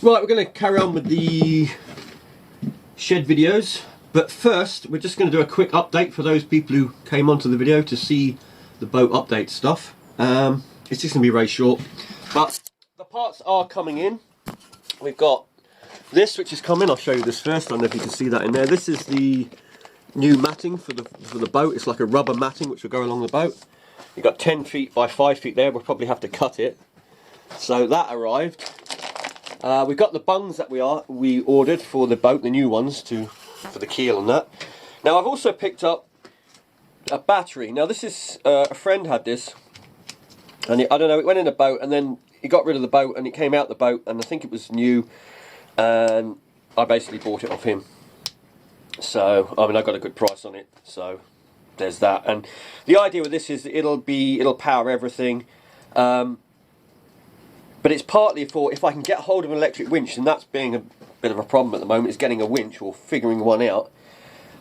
Right, we're going to carry on with the shed videos, but first we're just going to do a quick update for those people who came onto the video to see the boat update stuff. It's just going to be very short, but the parts are coming in. We've got this which is coming. I'll show you this first. I don't know if you can see that in there. This is the new matting for the boat. It's like a rubber matting which will go along the boat. You've got 10 feet by 5 feet there. We'll probably have to cut it. So that arrived. We've got the bungs that we ordered for the boat, the new ones for the keel and that. Now I've also picked up a battery. Now this is a friend had this, and I don't know, it went in a boat and then he got rid of the boat and it came out the boat, and I think it was new, and I basically bought it off him. So I mean, I got a good price on it, so there's that. And the idea with this is that it'll power everything. But it's partly for if I can get hold of an electric winch, and that's being a bit of a problem at the moment, is getting a winch or figuring one out.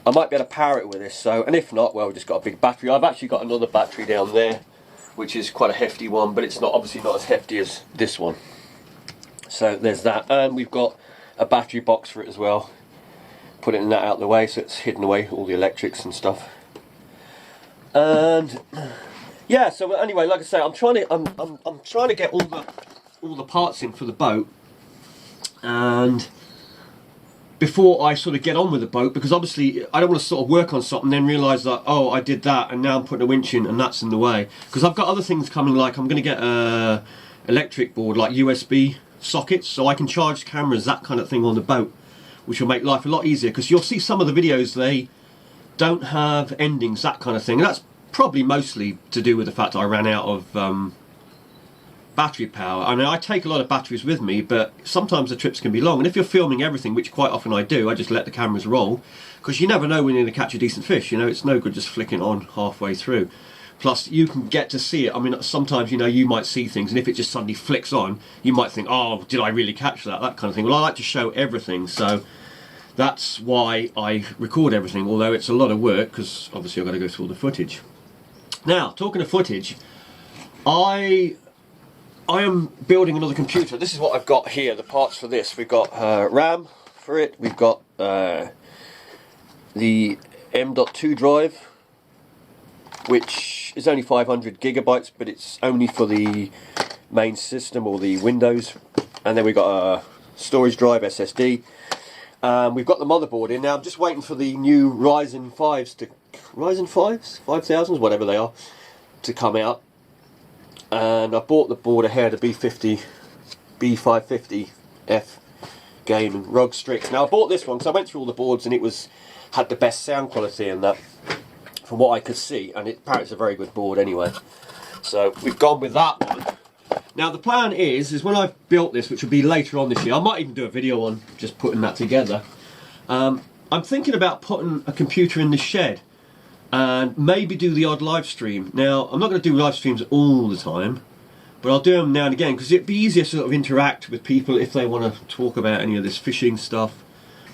I might be able to power it with this, so, and if not, well, we've just got a big battery. I've actually got another battery down there, which is quite a hefty one, but it's not obviously not as hefty as this one. So there's that, and we've got a battery box for it as well. Putting that out of the way, so it's hidden away, all the electrics and stuff. And yeah, so anyway, like I say, I'm trying to get all the parts in for the boat, and before I sort of get on with the boat, because obviously I don't want to sort of work on something and then realise that, oh, I did that and now I'm putting a winch in and that's in the way, because I've got other things coming, like I'm going to get a electric board, like USB sockets, so I can charge cameras, that kind of thing on the boat, which will make life a lot easier, because you'll see some of the videos, they don't have endings, that kind of thing, and that's probably mostly to do with the fact I ran out of battery power. I mean, I take a lot of batteries with me, but sometimes the trips can be long, and if you're filming everything, which quite often I do, I just let the cameras roll, because you never know when you're going to catch a decent fish. You know, it's no good just flicking on halfway through. Plus you can get to see it. I mean, sometimes, you know, you might see things, and if it just suddenly flicks on, you might think, oh, did I really catch that, that kind of thing. Well, I like to show everything, so that's why I record everything, although it's a lot of work, because obviously I've got to go through all the footage. Now, talking of footage, I am building another computer. This is what I've got here, the parts for this. We've got RAM for it, we've got the M.2 drive, which is only 500 gigabytes, but it's only for the main system or the Windows. And then we've got a storage drive, SSD. We've got the motherboard in. Now I'm just waiting for the new Ryzen 5s, 5000s, whatever they are, to come out. And I bought the board ahead, the B550F Gaming ROG Strix. Now I bought this one because I went through all the boards and it had the best sound quality and that, from what I could see, and apparently it's a very good board anyway. So we've gone with that one. Now the plan is when I've built this, which will be later on this year, I might even do a video on just putting that together. I'm thinking about putting a computer in the shed and maybe do the odd live stream. Now I'm not going to do live streams all the time, but I'll do them now and again, because it'd be easier to sort of interact with people if they want to talk about any of this fishing stuff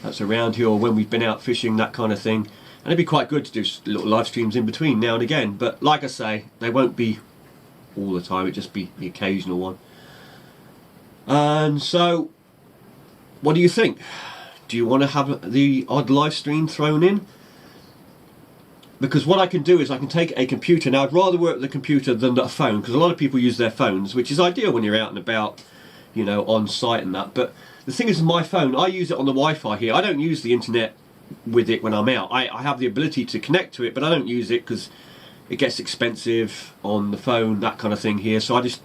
that's around here, or when we've been out fishing, that kind of thing. And it'd be quite good to do little live streams in between now and again, but like I say, they won't be all the time, it'd just be the occasional one. And so what do you think? Do you want to have the odd live stream thrown in? Because what I can do is I can take a computer. Now I'd rather work with the computer than a phone, because a lot of people use their phones, which is ideal when you're out and about, you know, on site and that. But the thing is, with my phone, I use it on the Wi-Fi here. I don't use the internet with it when I'm out. I have the ability to connect to it, but I don't use it because it gets expensive on the phone, that kind of thing here, so I just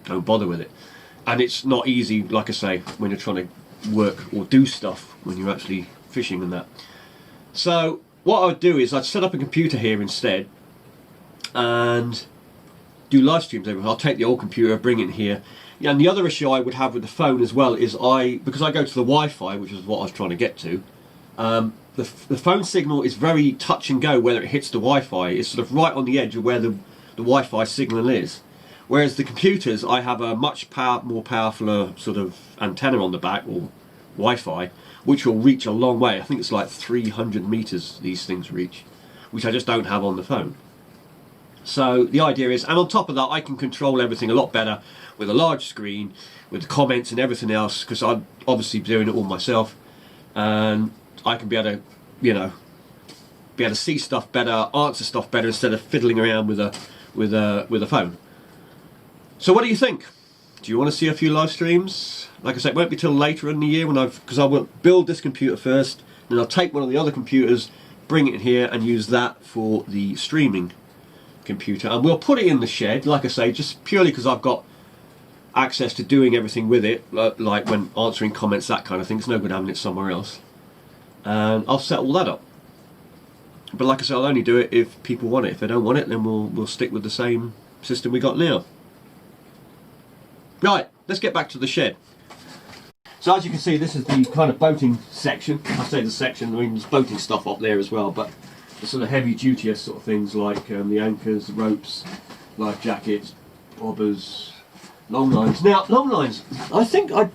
don't bother with it. And it's not easy, like I say, when you're trying to work or do stuff when you're actually fishing and that. So what I would do is I'd set up a computer here instead and do live streams over. I'll take the old computer, bring it here. Yeah, and the other issue I would have with the phone as well is because I go to the Wi-Fi, which is what I was trying to get to, the phone signal is very touch and go whether it hits the Wi-Fi. It's sort of right on the edge of where the Wi-Fi signal is. Whereas the computers, I have a much more powerful sort of antenna on the back, or Wi-Fi, which will reach a long way. I think it's like 300 meters these things reach, which I just don't have on the phone. So the idea is, and on top of that, I can control everything a lot better with a large screen, with the comments and everything else, because I'm obviously doing it all myself, and I can be able to, you know, be able to see stuff better, answer stuff better, instead of fiddling around with a phone. So what do you think? Do you want to see a few live streams? Like I said, it won't be till later in the year, because I will build this computer first, then I'll take one of the other computers, bring it in here, and use that for the streaming computer, and we'll put it in the shed, like I say, just purely because I've got access to doing everything with it, like when answering comments, that kind of thing. It's no good having it somewhere else, and I'll set all that up. But like I said, I'll only do it if people want it. If they don't want it, then we'll stick with the same system we got now. Right, let's get back to the shed. So as you can see, this is the kind of boating section. I say the section, I mean there's boating stuff up there as well, but the sort of heavy duty sort of things like the anchors, the ropes, life jackets, bobbers, long lines. Now, long lines, I think I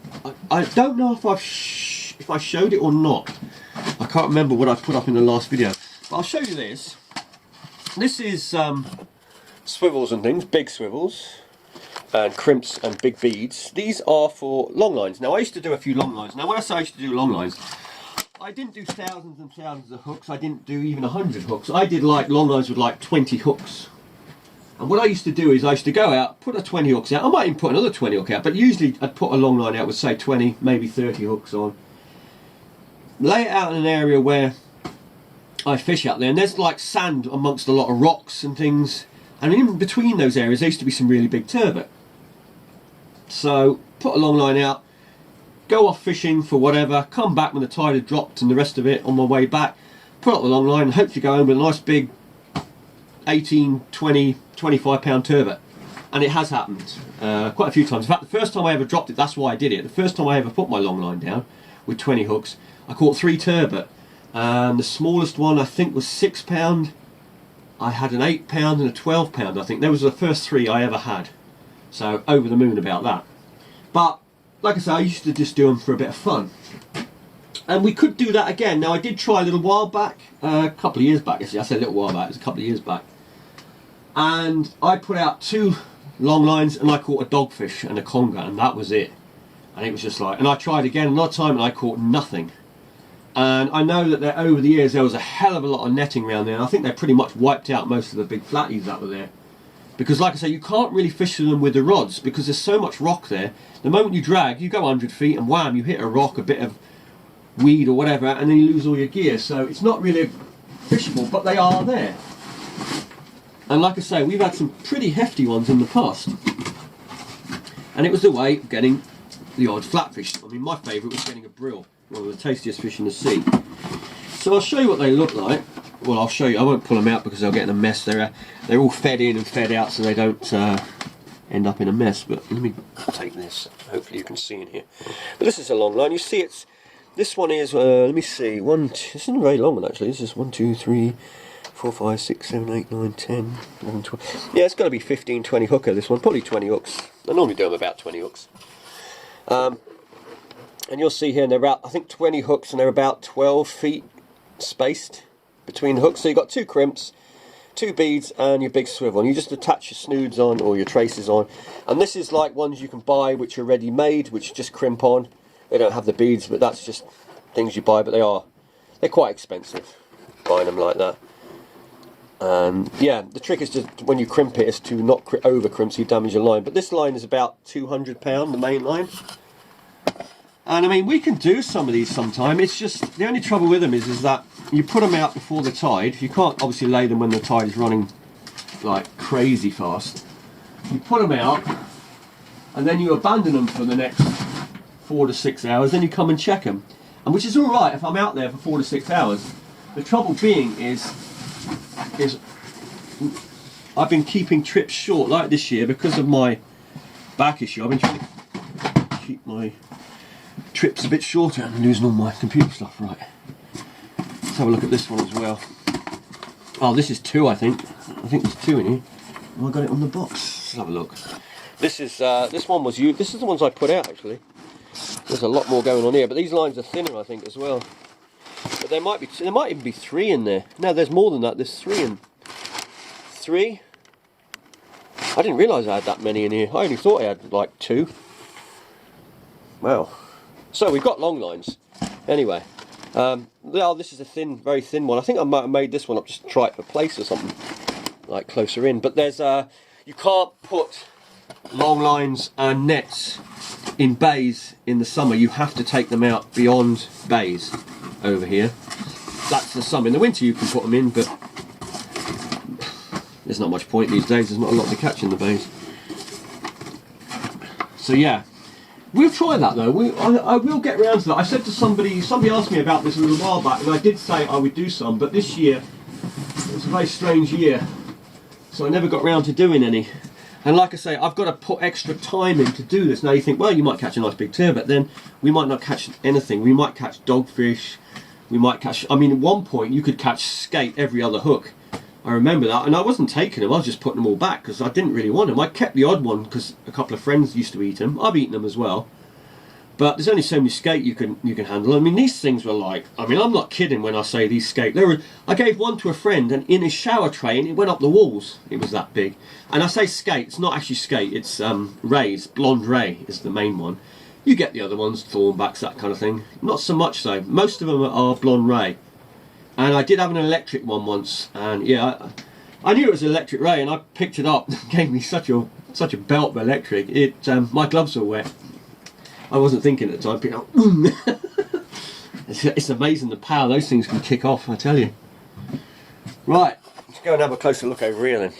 don't know if I showed it or not. I can't remember what I put up in the last video, but I'll show you this. This is swivels and things, big swivels, and crimps and big beads. These are for long lines. Now, I used to do a few long lines. Now, when I say I used to do long lines, I didn't do thousands and thousands of hooks. I didn't do even 100 hooks. I did like long lines with like 20 hooks. And what I used to do is I used to go out, put a 20 hooks out. I might even put another 20 hook out, but usually I'd put a long line out with say 20, maybe 30 hooks on. Lay it out in an area where I fish out there, and there's like sand amongst a lot of rocks and things. And in between those areas, there used to be some really big turbot. So put a long line out, go off fishing for whatever, come back when the tide had dropped and the rest of it. On my way back, put up the long line and hopefully go home with a nice big 18, 20, 25 pound turbot. And it has happened quite a few times. In fact, the first time I ever dropped it, that's why I did it. The first time I ever put my long line down with 20 hooks, I caught 3 turbot. And the smallest one I think was 6 pound. I had an 8 pound and a 12 pound, I think. Those were the first 3 I ever had. So over the moon about that. But like I say, I used to just do them for a bit of fun. And we could do that again. Now I did try a little while back, a couple of years back. I say a little while back, it was a couple of years back. And I put out 2 long lines and I caught a dogfish and a conger, and that was it. And it was just like, and I tried again another time and I caught nothing. And I know that over the years there was a hell of a lot of netting around there, and I think they pretty much wiped out most of the big flatties that were there. Because like I say, you can't really fish them with the rods because there's so much rock there. The moment you drag, you go 100 feet and wham, you hit a rock, a bit of weed or whatever, and then you lose all your gear. So it's not really fishable, but they are there. And like I say, we've had some pretty hefty ones in the past. And it was the way of getting the odd flatfish. I mean, my favourite was getting a brill, one of the tastiest fish in the sea. So I'll show you what they look like. Well, I'll show you. I won't pull them out because they'll get in a mess. They're all fed in and fed out, so they don't end up in a mess. But let me take this. Hopefully you can see in here. But this is a long line. You see, this one is. Let me see. This isn't a very long one actually. This is 1, 2, 3, 4, 5, 6, 7, 8, 9, 10, 11, 12. Yeah, it's got to be 15, 20 hooker. This one, probably 20 hooks. I normally do them about 20 hooks. And you'll see here, they're about, I think, 20 hooks, and they're about 12 feet spaced between hooks. So you've got 2 crimps, 2 beads, and your big swivel. And you just attach your snoods on or your traces on. And this is like ones you can buy which are ready made, which just crimp on. They don't have the beads, but that's just things you buy. But they're quite expensive buying them like that. And yeah, the trick is just when you crimp it is to not over crimp so you damage your line. But this line is about £200, the main line. And I mean, we can do some of these sometime. It's just, the only trouble with them is that you put them out before the tide. You can't obviously lay them when the tide is running like crazy fast. You put them out and then you abandon them for the next 4 to 6 hours, then you come and check them. And which is alright if I'm out there for 4 to 6 hours. The trouble being is I've been keeping trips short like this year because of my back issue. I've been trying to keep my trips a bit shorter and losing all my computer stuff. Right, let's have a look at this one as well. Oh, this is 2, I think there's 2 in here. Oh, I got it on the box. Let's have a look. This is this one was used. This is the ones I put out actually. There's a lot more going on here, but these lines are thinner I think as well. But there might even be 3 in there. No, there's more than that. There's 3 and 3, I didn't realise I had that many in here. I only thought I had like 2. Wow. So we've got long lines. Anyway, this is a thin, very thin one. I think I might have made this one up just to try it for place or something, like closer in. But there's you can't put long lines and nets in bays in the summer. You have to take them out beyond bays over here. That's the summer. In the winter you can put them in, but there's not much point these days. There's not a lot to catch in the bays. So yeah, we'll try that though. I will get round to that. I said to somebody asked me about this a little while back, and I did say I would do some, but this year it was a very strange year, so I never got round to doing any. And like I say, I've got to put extra time in to do this. Now you think, well, you might catch a nice big turbot, then we might not catch anything. We might catch dogfish, we might catch, I mean, at one point you could catch skate every other hook. I remember that, and I wasn't taking them, I was just putting them all back because I didn't really want them. I kept the odd one because a couple of friends used to eat them. I've eaten them as well. But there's only so many skate you can handle. I mean, these things were like, I mean, I'm not kidding when I say these skate. I gave one to a friend, and in his shower tray, and it went up the walls. It was that big. And I say skate, it's not actually skate, it's rays. Blonde ray is the main one. You get the other ones, thornbacks, that kind of thing. Not so much so. Most of them are blonde ray. And I did have an electric one once, and yeah, I knew it was an electric ray, and I picked it up. It gave me such a belt of electric. My gloves were wet. I wasn't thinking at the time. Pick up. It's amazing the power those things can kick off, I tell you. Right, let's go and have a closer look over here then.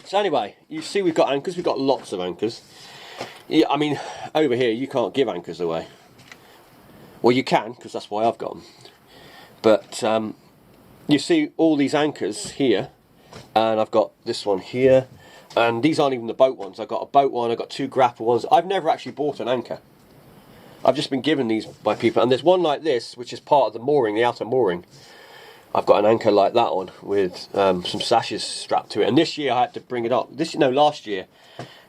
So anyway, you see we've got anchors. We've got lots of anchors. Yeah, I mean, over here you can't give anchors away. Well, you can, because that's why I've got them. But you see all these anchors here, and I've got this one here. And these aren't even the boat ones. I've got a boat one, I've got 2 grapple ones. I've never actually bought an anchor. I've just been given these by people. And there's one like this, which is part of the mooring, the outer mooring. I've got an anchor like that one with some sashes strapped to it. And this year I had to bring it up. Last year,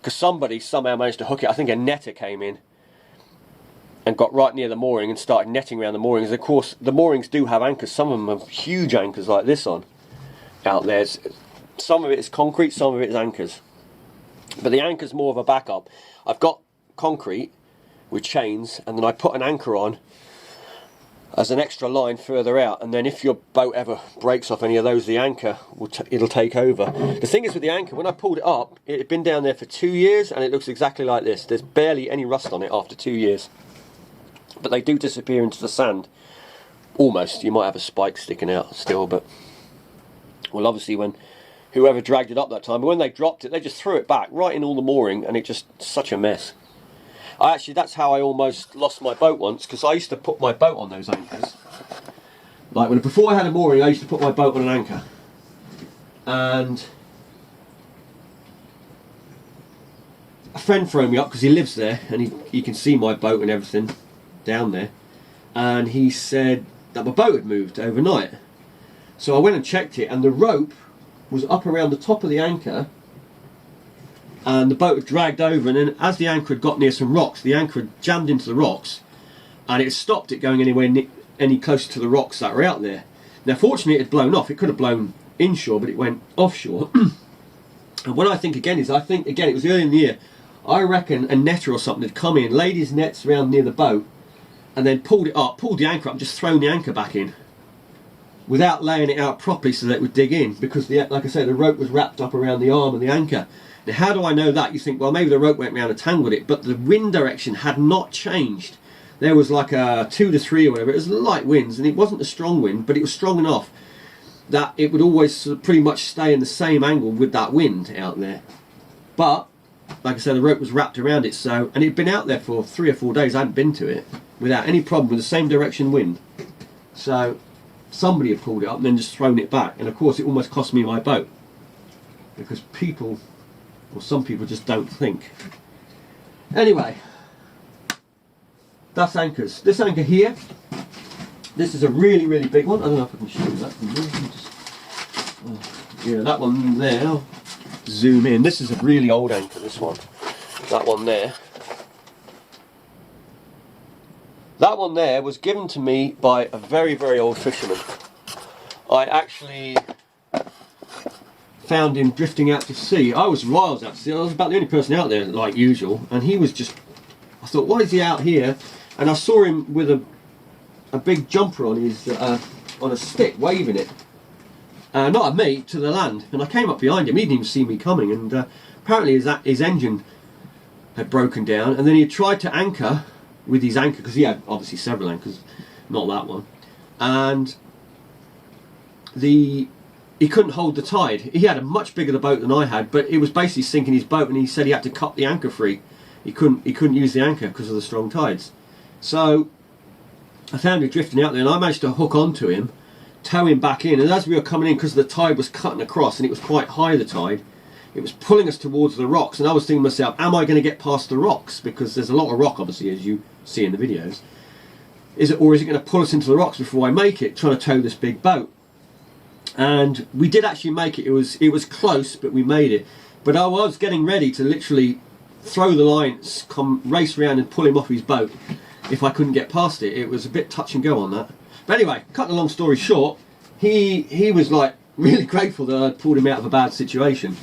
because somebody somehow managed to hook it. I think a netter came in and got right near the mooring and started netting around the moorings. Of course, the moorings do have anchors. Some of them have huge anchors like this on out there. Some of it is concrete, some of it is anchors. But the anchor's more of a backup. I've got concrete with chains, and then I put an anchor on as an extra line further out, and then if your boat ever breaks off any of those, the anchor it'll take over. The thing is with the anchor, when I pulled it up, it had been down there for 2 years, and it looks exactly like this. There's barely any rust on it after 2 years. But they do disappear into the sand. Almost. You might have a spike sticking out still, but well, obviously when whoever dragged it up that time, but when they dropped it, they just threw it back right in all the mooring, and it just such a mess. That's how I almost lost my boat once, because I used to put my boat on those anchors. Like before I had a mooring, I used to put my boat on an anchor, and a friend phoned me up because he lives there, and he can see my boat and everything down there, and he said that my boat had moved overnight. So I went and checked it, and the rope was up around the top of the anchor, and the boat had dragged over, and then as the anchor had got near some rocks, the anchor had jammed into the rocks, and it stopped it going any closer to the rocks that were out there. Now fortunately it had blown off. It could have blown inshore, but it went offshore. And what I think again it was early in the year. I reckon a netter or something had come in, laid his nets around near the boat, and then pulled the anchor up and just thrown the anchor back in, without laying it out properly so that it would dig in, because like I said, the rope was wrapped up around the arm of the anchor. Now how do I know that? You think, well, maybe the rope went round and tangled it, but the wind direction had not changed. There was like a 2 to 3 or whatever. It was light winds, and it wasn't a strong wind, but it was strong enough that it would always sort of pretty much stay in the same angle with that wind out there. But like I said, the rope was wrapped around it, and it'd been out there for 3 or 4 days. I hadn't been to it without any problem, with the same direction wind. So somebody had pulled it up and then just thrown it back, and of course it almost cost me my boat, because some people just don't think. Anyway, that's anchors. This anchor here, this is a really, really big one. I don't know if I can show you that. Yeah, that one there. I'll zoom in. This is a really old anchor, this one. That one there. That one there was given to me by a very, very old fisherman. I actually found him drifting out to sea. I was out to sea. I was about the only person out there, like usual, and he was just. I thought, why is he out here? And I saw him with a big jumper on his on a stick, waving it. Not at me, to the land. And I came up behind him. He didn't even see me coming. And apparently his engine had broken down, and then he tried to anchor with his anchor, because he had obviously several anchors, not that one, and he couldn't hold the tide. He had a much bigger boat than I had, but it was basically sinking his boat, and he said he had to cut the anchor free. He couldn't use the anchor because of the strong tides. So I found him drifting out there, and I managed to hook onto him, tow him back in, and as we were coming in, because the tide was cutting across and it was quite high, the tide, it was pulling us towards the rocks, and I was thinking to myself, am I going to get past the rocks? Because there's a lot of rock, obviously, as you see in the videos. Or is it going to pull us into the rocks before I make it, trying to tow this big boat? And we did actually make it. It was close, but we made it. But I was getting ready to literally throw the lines, race around and pull him off his boat if I couldn't get past it. It was a bit touch and go on that. But anyway, cutting a long story short, he was like really grateful that I'd pulled him out of a bad situation.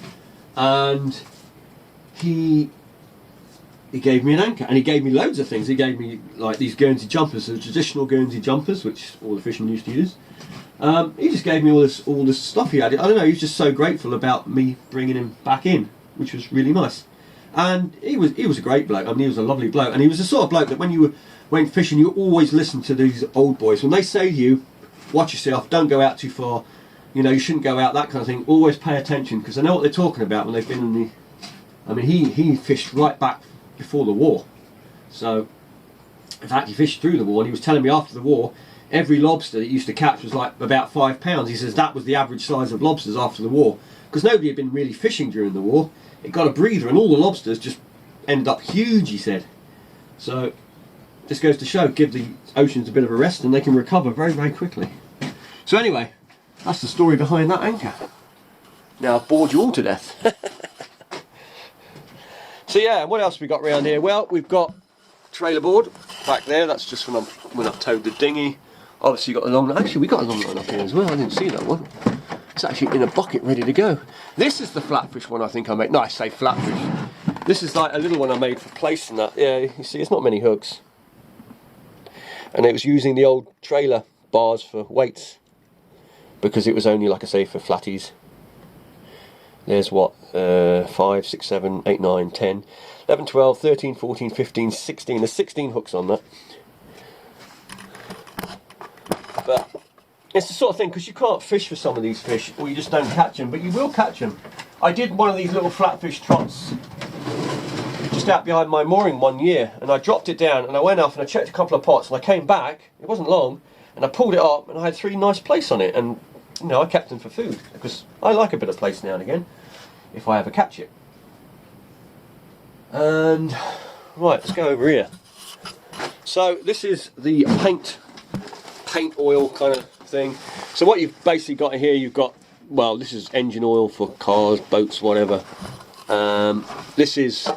And he gave me an anchor, and he gave me loads of things. He gave me like these Guernsey jumpers, the traditional Guernsey jumpers, which all the fishermen used to use. He just gave me all this stuff he had. I don't know, he was just so grateful about me bringing him back in, which was really nice. And he was a great bloke. I mean, he was a lovely bloke, and he was the sort of bloke that when you went fishing, you always listen to these old boys. When they say to you, watch yourself, don't go out too far, you know, you shouldn't go out, that kind of thing, always pay attention, because I know what they're talking about when they've been in the... I mean, he fished right back before the war. So, in fact, he fished through the war, and he was telling me after the war, every lobster that he used to catch was like about £5. He says that was the average size of lobsters after the war, because nobody had been really fishing during the war. It got a breather, and all the lobsters just ended up huge, he said. So, this goes to show, give the oceans a bit of a rest, and they can recover very, very quickly. So anyway, that's the story behind that anchor. Now I've bored you all to death. So yeah, what else we got around here? Well, we've got trailer board back there. That's just when I've towed the dinghy. Obviously, got a long. Actually, we got a long line up here as well. I didn't see that one. It's actually in a bucket, ready to go. This is the flatfish one I think I made. No, I say flatfish. This is like a little one I made for placing that. Yeah, you see, it's not many hooks, and it was using the old trailer bars for weights, because it was only, like I say, for flatties. There's what, 5, 6, 7, 8, 9, 10, 11, 12, 13, 14, 15, 16. There's 16 hooks on that. But it's the sort of thing, because you can't fish for some of these fish, or you just don't catch them, but you will catch them. I did one of these little flatfish trots just out behind my mooring one year, and I dropped it down, and I went off and I checked a couple of pots, and I came back, it wasn't long, and I pulled it up, and I had 3 nice plaice on it, and you know, I kept them for food, because I like a bit of plaice now and again, if I ever catch it. And right, let's go over here. So this is the paint oil kind of thing. So what you've basically got here, you've got, well, this is engine oil for cars, boats, whatever. This is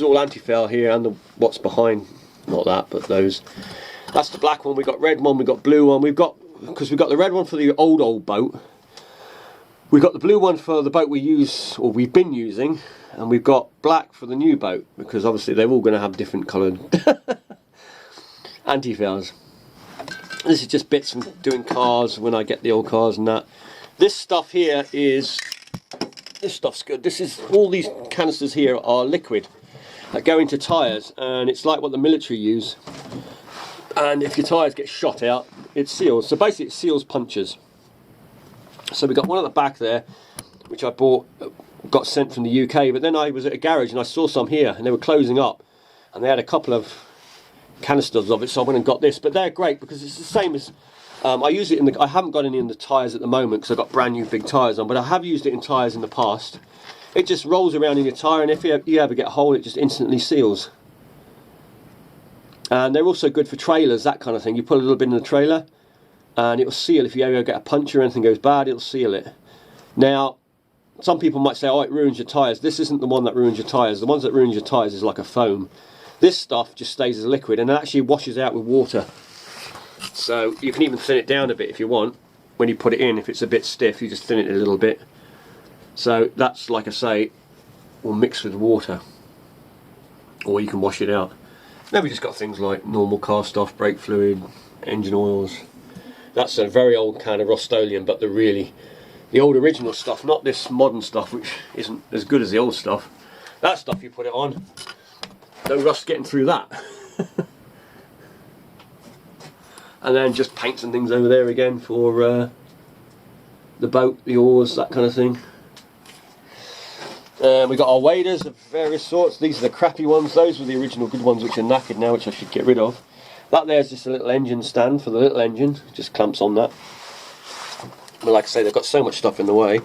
all anti-foul here, and what's behind, not that, but those. That's the black one. We've got red one, we've got blue one. Because we've got the red one for the old boat. We've got the blue one for the boat we use, or we've been using, and we've got black for the new boat, because obviously they're all going to have different coloured anti-fouls. This is just bits from doing cars when I get the old cars and that. This stuff here is, this stuff's good. This is, all these canisters here are liquid that go into tyres, and it's like what the military use. And if your tyres get shot out, it seals. So basically it seals punctures. So we got one at the back there, which I got sent from the UK, but then I was at a garage and I saw some here, and they were closing up, and they had a couple of canisters of it, so I went and got this. But they're great because it's the same as, I use it in the, I haven't got any in the tyres at the moment because I've got brand new big tyres on, but I have used it in tyres in the past. It just rolls around in your tyre, and if you ever get a hole, it just instantly seals. And they're also good for trailers, that kind of thing. You put a little bit in the trailer and it will seal. If you ever get a puncture or anything goes bad, it'll seal it. Now, some people might say, oh, it ruins your tyres. This isn't the one that ruins your tyres. The ones that ruins your tyres is like a foam. This stuff just stays as a liquid, and it actually washes out with water. So you can even thin it down a bit if you want. When you put it in, if it's a bit stiff, you just thin it a little bit. So that's, like I say, will mix with water, or you can wash it out. Then we just got things like normal car stuff, brake fluid, engine oils. That's a very old can of Rust-Oleum, but the old original stuff, not this modern stuff which isn't as good as the old stuff. That stuff, you put it on, no rust getting through that. And then just paints and things over there again for the boat, the oars, that kind of thing. We got our waders of various sorts. These are the crappy ones. Those were the original good ones, which are knackered now, which I should get rid of. That there's just a little engine stand for the little engine, just clamps on that. But like I say, they've got so much stuff in the way.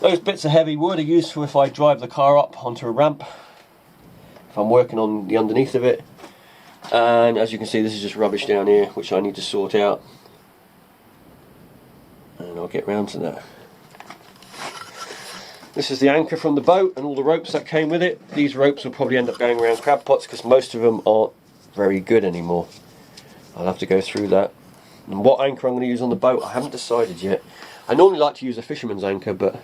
Those bits of heavy wood are used for if I drive the car up onto a ramp, if I'm working on the underneath of it. And as you can see, this is just rubbish down here, which I need to sort out. And I'll get round to that. This is the anchor from the boat and all the ropes that came with it. These ropes will probably end up going around crab pots because most of them aren't very good anymore. I'll have to go through that. And what anchor I'm going to use on the boat, I haven't decided yet. I normally like to use a fisherman's anchor, but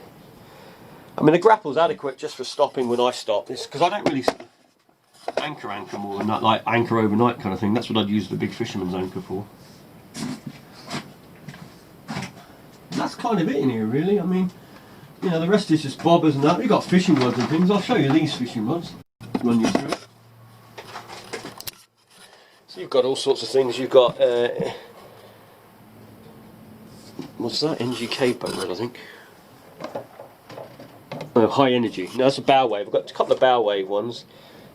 I mean the grapple's adequate just for stopping when I stop. It's because I don't really anchor more than that, like anchor overnight kind of thing. That's what I'd use the big fisherman's anchor for. That's kind of it in here, really. I mean, you know, the rest is just bobbers and that. We've got fishing rods and things. I'll show you these fishing rods. Run you through it. So you've got all sorts of things. You've got what's that? NGK boat rod, I think. Oh, high energy. No, that's a bow wave. I've got a couple of bow wave ones.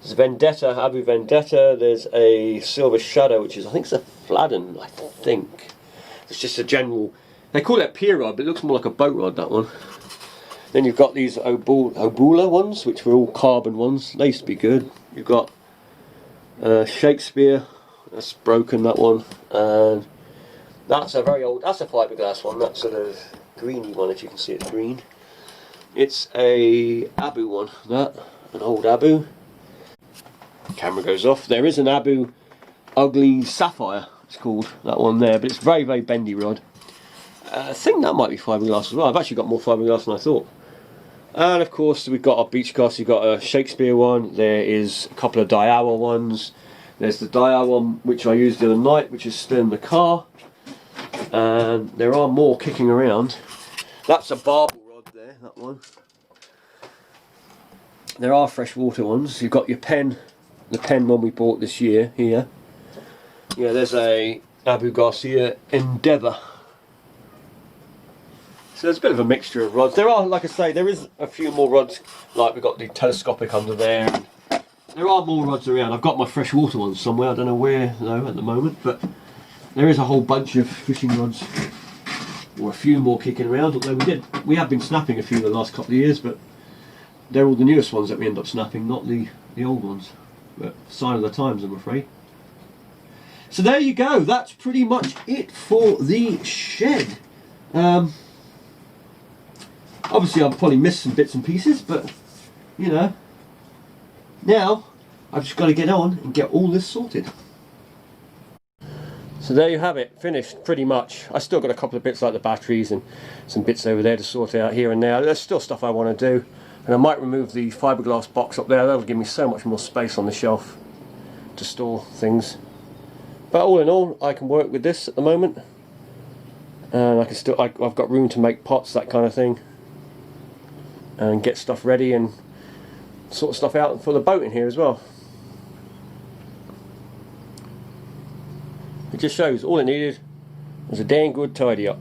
There's a Vendetta, Abu Vendetta. There's a Silver Shadow, which is, I think it's a Fladden, I think. It's just a general, they call it a pier rod, but it looks more like a boat rod, that one. Then you've got these Obula ones, which were all carbon ones. They used to be good. You've got Shakespeare, that's broken, that one. And that's a very old, that's a fiberglass one, that sort of greeny one, if you can see it's green. It's a Abu one, that, an old Abu. Camera goes off. There is an Abu Ugly Sapphire, it's called, that one there, but it's very, very bendy rod. I think that might be fiberglass as well. I've actually got more fiberglass than I thought. And of course we've got our beach cast. You've got a Shakespeare one, there is a couple of Daiwa ones. There's the Daiwa one which I used the other night, which is still in the car. And there are more kicking around. That's a barbel rod there, that one. There are freshwater ones. You've got your Pen, the Pen one we bought this year here. Yeah, there's a Abu Garcia Endeavour. So there's a bit of a mixture of rods. There are, like I say, there is a few more rods, like we've got the telescopic under there. There are more rods around. I've got my freshwater ones somewhere, I don't know where though at the moment, but there is a whole bunch of fishing rods, or a few more kicking around, although we have been snapping a few the last couple of years, but they're all the newest ones that we end up snapping, not the old ones. But sign of the times, I'm afraid. So there you go, that's pretty much it for the shed. Obviously I've probably missed some bits and pieces, but you know, now I've just got to get on and get all this sorted. So there you have it, finished pretty much. I still got a couple of bits like the batteries and some bits over there to sort out here and there. There's still stuff I want to do, and I might remove the fiberglass box up there. That'll give me so much more space on the shelf to store things. But all in all, I can work with this at the moment, and I can still, I've got room to make pots, that kind of thing, and get stuff ready and sort stuff out for the boat in here as well. It just shows all it needed was a dang good tidy up.